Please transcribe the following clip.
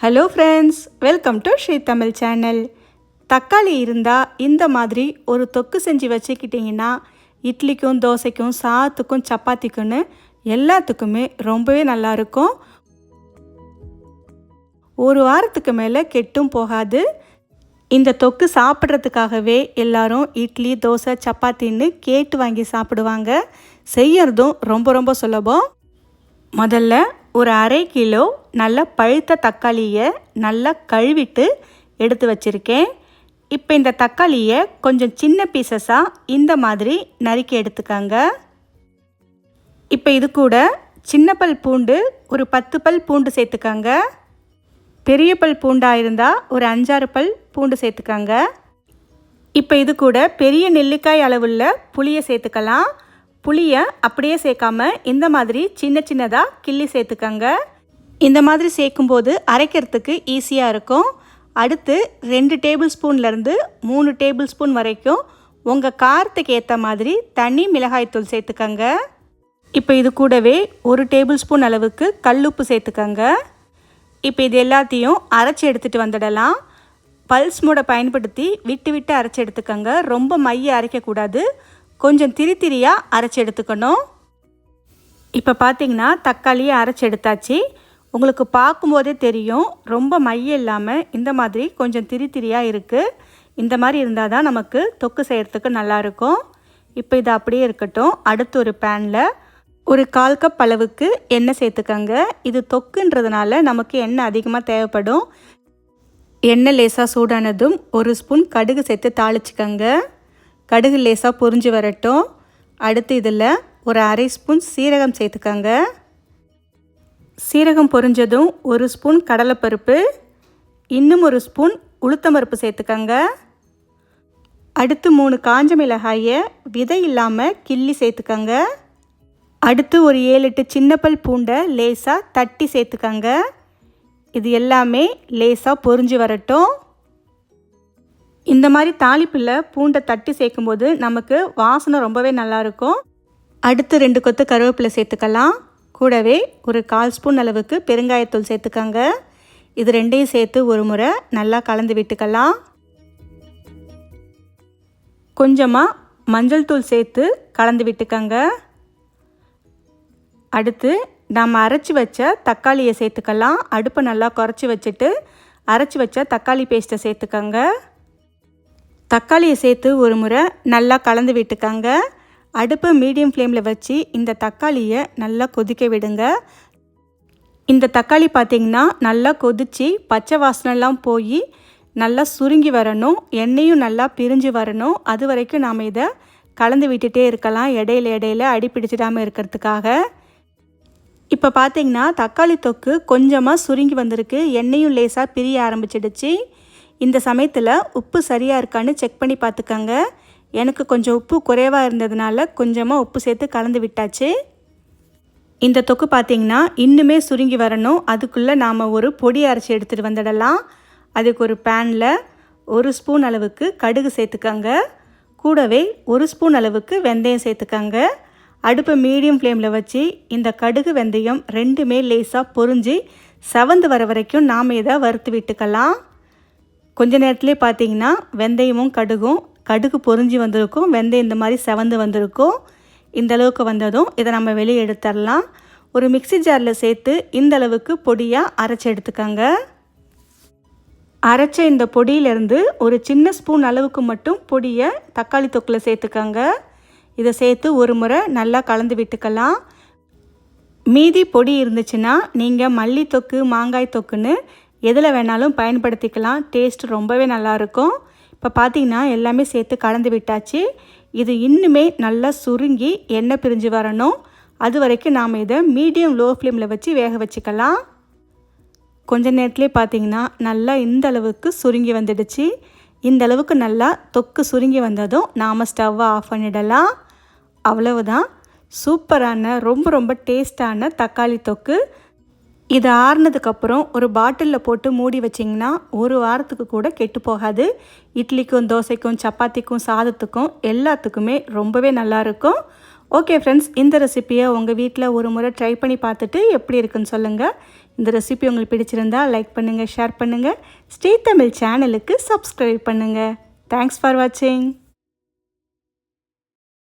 Hello friends, welcome to Sri Tamil channel. தக்காளி இருந்தால் இந்த மாதிரி ஒரு தொக்கு செஞ்சு வச்சுக்கிட்டிங்கன்னா இட்லிக்கும் தோசைக்கும் சாதத்துக்கும் சப்பாத்திக்குன்னு எல்லாத்துக்குமே ரொம்பவே நல்லாயிருக்கும். ஒரு வாரத்துக்கு மேலே கெட்டும் போகாது. இந்த தொக்கு சாப்பிட்றதுக்காகவே எல்லாரும் இட்லி தோசை சப்பாத்தின்னு கேட்டு வாங்கி சாப்பிடுவாங்க. செய்யறதும் ரொம்ப ரொம்ப சுலபம். முதல்ல ஒரு 1/2 கிலோ நல்ல பழுத்த தக்காளியை நல்லா கழுவிட்டு எடுத்து வச்சுருக்கேன். இப்போ இந்த தக்காளியை கொஞ்சம் சின்ன பீசஸாக இந்த மாதிரி நறுக்கி எடுத்துக்காங்க. இப்போ இது கூட சின்ன பல் பூண்டு ஒரு 10 பல் பூண்டு சேர்த்துக்காங்க. பெரிய பல் பூண்டாக இருந்தால் ஒரு 5-6 பல் பூண்டு சேர்த்துக்காங்க. இப்போ இது கூட பெரிய நெல்லிக்காய் அளவுள்ள புளியை சேர்த்துக்கலாம். புளியை அப்படியே சேர்க்காம இந்த மாதிரி சின்ன சின்னதாக கிள்ளி சேர்த்துக்கங்க. இந்த மாதிரி சேர்க்கும்போது அரைக்கிறதுக்கு ஈஸியாக இருக்கும். அடுத்து 2 டேபிள் ஸ்பூன்லேருந்து 3 டேபிள் ஸ்பூன் வரைக்கும் உங்கள் காரத்துக்கு ஏற்ற மாதிரி தனி மிளகாய்த்தூள் சேர்த்துக்கங்க. இப்போ இது கூடவே 1 டேபிள் ஸ்பூன் அளவுக்கு கல்லுப்பு சேர்த்துக்கங்க. இப்போ இது எல்லாத்தையும் அரைச்சி எடுத்துகிட்டு வந்துடலாம். பல்ஸ் மூடை பயன்படுத்தி விட்டு விட்டு அரைச்சி எடுத்துக்கங்க. ரொம்ப மைய அரைக்கக்கூடாது, கொஞ்சம் திரியாக அரைச்சி எடுத்துக்கணும். இப்போ பார்த்தீங்கன்னா தக்காளியை அரைச்சி எடுத்தாச்சு. உங்களுக்கு பார்க்கும்போதே தெரியும், ரொம்ப மைய இல்லாமல் இந்த மாதிரி கொஞ்சம் திரியாக இருக்குது. இந்த மாதிரி இருந்தால் தான் நமக்கு தொக்கு செய்கிறதுக்கு நல்லாயிருக்கும். இப்போ இது அப்படியே இருக்கட்டும். அடுத்து ஒரு பேனில் ஒரு 1/4 கப் அளவுக்கு எண்ணெய் சேர்த்துக்கங்க. இது தொக்குன்றதுனால நமக்கு எண்ணெய் அதிகமாக தேவைப்படும். எண்ணெய் லேசாக சூடானதும் 1 ஸ்பூன் கடுகு சேர்த்து தாளிச்சிக்கங்க. கடுகு லேசாக பொரிஞ்சு வரட்டும். அடுத்து இதில் ஒரு 1/2 ஸ்பூன் சீரகம் சேர்த்துக்கங்க. சீரகம் பொரிஞ்சதும் 1 ஸ்பூன் கடலைப்பருப்பு, இன்னும் 1 ஸ்பூன் உளுத்தம்பருப்பு சேர்த்துக்கங்க. அடுத்து 3 காஞ்ச மிளகாயை விதை இல்லாமல் கிள்ளி சேர்த்துக்கங்க. அடுத்து ஒரு 7-8 சின்ன பல் பூண்டை லேசாக தட்டி சேர்த்துக்கங்க. இது எல்லாமே லேசாக பொரிஞ்சு வரட்டும். இந்த மாதிரி தாளிப்பில் பூண்டை தட்டி சேர்க்கும்போது நமக்கு வாசனை ரொம்பவே நல்லாயிருக்கும். அடுத்து 2 கொத்து கருவேப்பிலை சேர்த்துக்கலாம். கூடவே ஒரு 1/4 ஸ்பூன் அளவுக்கு பெருங்காயத்தூள் சேர்த்துக்கங்க. இது ரெண்டையும் சேர்த்து ஒரு முறை நல்லா கலந்து விட்டுக்கலாம். கொஞ்சமாக மஞ்சள் தூள் சேர்த்து கலந்து விட்டுக்கங்க. அடுத்து நம்ம அரைச்சி வச்ச தக்காளியை சேர்த்துக்கலாம். அடுப்பை நல்லா குறைச்சி வச்சுட்டு அரைச்சி வச்ச தக்காளி பேஸ்ட்டை சேர்த்துக்கங்க. தக்காளியை சேர்த்து ஒரு முறை நல்லா கலந்து விட்டுக்கங்க. அடுப்பை மீடியம் ஃப்ளேமில் வச்சு இந்த தக்காளியை நல்லா கொதிக்க விடுங்க. இந்த தக்காளி பார்த்திங்கன்னா நல்லா கொதித்து பச்சை வாசனைலாம் போய் நல்லா சுருங்கி வரணும், எண்ணெயும் நல்லா பிரிஞ்சு வரணும். அது வரைக்கும் நாம் இதை கலந்து விட்டுட்டே இருக்கலாம், இடையில அடி பிடிச்சிடாமல் இருக்கிறதுக்காக. இப்போ பார்த்திங்கன்னா தக்காளி தொக்கு கொஞ்சமாக சுருங்கி வந்திருக்கு, எண்ணெயும் லேசாக பிரிய ஆரம்பிச்சிடுச்சு. இந்த சமயத்தில் உப்பு சரியாக இருக்கான்னு செக் பண்ணி பார்த்துக்கங்க. எனக்கு கொஞ்சம் உப்பு குறைவாக இருந்ததுனால கொஞ்சமாக உப்பு சேர்த்து கலந்து விட்டாச்சு. இந்த தொக்கு பார்த்திங்கன்னா இன்னுமே சுருங்கி வரணும். அதுக்குள்ளே நாம் ஒரு பொடி அரைச்சி எடுத்துகிட்டு வந்துடலாம். அதுக்கு ஒரு பேனில் 1 ஸ்பூன் அளவுக்கு கடுகு சேர்த்துக்கங்க. கூடவே 1 ஸ்பூன் அளவுக்கு வெந்தயம் சேர்த்துக்கங்க. அடுப்பை மீடியம் ஃப்ளேமில் வச்சு இந்த கடுகு வெந்தயம் ரெண்டுமே லேசாக பொரிஞ்சு செவந்து வர வரைக்கும் நாம் இதை வறுத்து விட்டுக்கலாம். கொஞ்ச நேரத்துலேயே பார்த்தீங்கன்னா வெந்தயமும் கடுகு பொரிஞ்சு வந்திருக்கும், வெந்தயம் இந்த மாதிரி செவந்து வந்திருக்கும். இந்த அளவுக்கு வந்ததும் இதை நம்ம வெளியே எடுத்துடலாம். ஒரு மிக்ஸி ஜாரில் சேர்த்து இந்த அளவுக்கு பொடியாக அரைச்சி எடுத்துக்கங்க. அரைச்ச இந்த பொடியிலேருந்து ஒரு சின்ன ஸ்பூன் அளவுக்கு மட்டும் பொடியை தக்காளி தொக்கில் சேர்த்துக்கங்க. இதை சேர்த்து ஒரு முறை நல்லா கலந்து விட்டுக்கலாம். மீதி பொடி இருந்துச்சுன்னா நீங்கள் மல்லி தொக்கு மாங்காய் தொக்குன்னு எதில் வேணாலும் பயன்படுத்திக்கலாம். டேஸ்ட் ரொம்பவே நல்லாயிருக்கும். இப்போ பார்த்திங்கன்னா எல்லாமே சேர்த்து கலந்து விட்டாச்சு. இது இன்னுமே நல்லா சுருங்கி எண்ணெய் பிரிஞ்சு வரணும். அது வரைக்கும் நாம் இதை மீடியம் லோ ஃப்ளேமில் வச்சு வேக வச்சுக்கலாம். கொஞ்ச நேரத்துலேயே பார்த்திங்கன்னா நல்லா இந்த அளவுக்கு சுருங்கி வந்துடுச்சு. இந்த அளவுக்கு நல்லா தொக்கு சுருங்கி வந்ததும் நாம் ஸ்டவ்வை ஆஃப் பண்ணிடலாம். அவ்வளவுதான், சூப்பரான ரொம்ப ரொம்ப டேஸ்டான தக்காளி தொக்கு. இது ஆறுனதுக்கப்புறம் ஒரு பாட்டிலில் போட்டு மூடி வச்சிங்கன்னா ஒரு வாரத்துக்கு கூட கெட்டு போகாது. இட்லிக்கும் தோசைக்கும் சப்பாத்திக்கும் சாதத்துக்கும் எல்லாத்துக்குமே ரொம்பவே நல்லாயிருக்கும். ஓகே ஃப்ரெண்ட்ஸ், இந்த ரெசிப்பியை உங்கள் வீட்டில் ஒரு முறை ட்ரை பண்ணி பார்த்துட்டு எப்படி இருக்குன்னு சொல்லுங்கள். இந்த ரெசிபி உங்களுக்கு பிடிச்சிருந்தா லைக் பண்ணுங்கள், ஷேர் பண்ணுங்கள். ஸ்ரீ தமிழ் சேனலுக்கு சப்ஸ்கிரைப் பண்ணுங்கள். தேங்க்ஸ் ஃபார் வாட்சிங்.